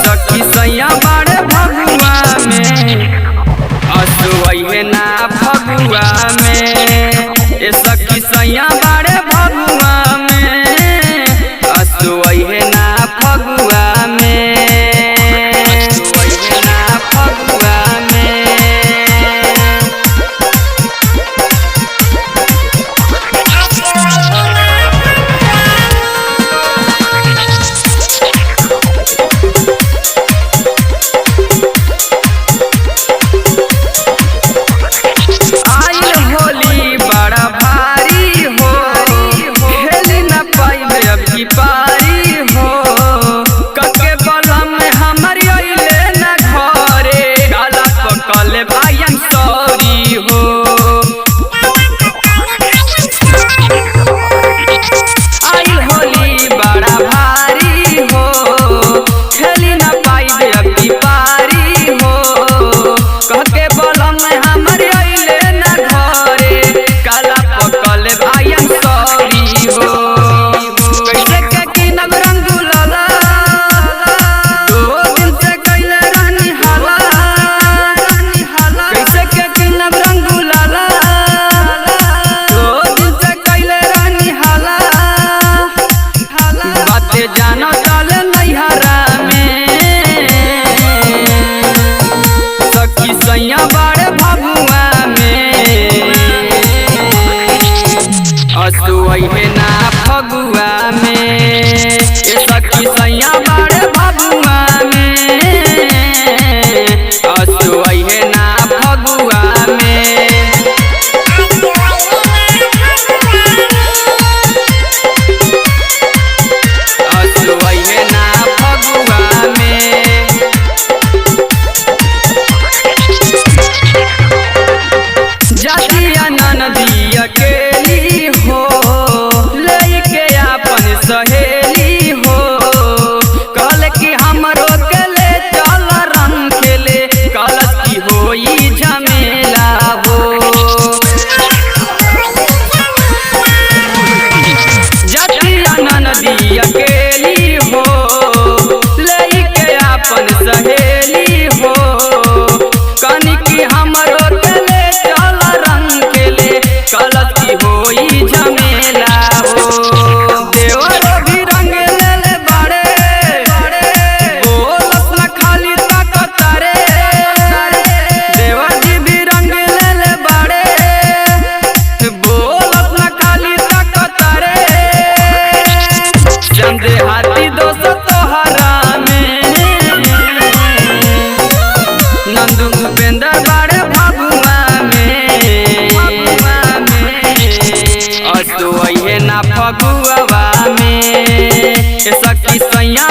सखी सैया बाड़े भगुआ में असुवैहे ना फगुआ में असुवैहे ना फगुआ में पारी हो कके बलम में हमर अइले न घरे गाला पकले भाईन सॉरी हो आई होली बड़ा भारी हो खेली न पाई अब की पारी हो कके बलम में हमर अइले न घरे गाला पकले भाईन सॉरी हो जानो चल नैहरा में सखी सैया बड़े भगुआ में असुवैहे ना फगुआ में सखी सैया बड़े भगुआ में असुवैहे ना फगुआ में अकेली हो लेके अपन सहेली हो कल की हमरो के ले चल रंग खेले कल की होई झमेला हो जतिया ननदी अकेली हो लेके अपन सहेली हो कनी की हमरो के ले चल रंग खेले कलत की होई झमेला हो देवर भी रंग ले बड़े बोलस न खाली ताकत रे देवर जी भी रंग ले बड़े बोलस न खाली ताकत रे चंदे हाथी दोस्त तोहरा में नंदू भूपेंद्र बड़े भगुआ असुवैहे ना फगुआ में सखी सैया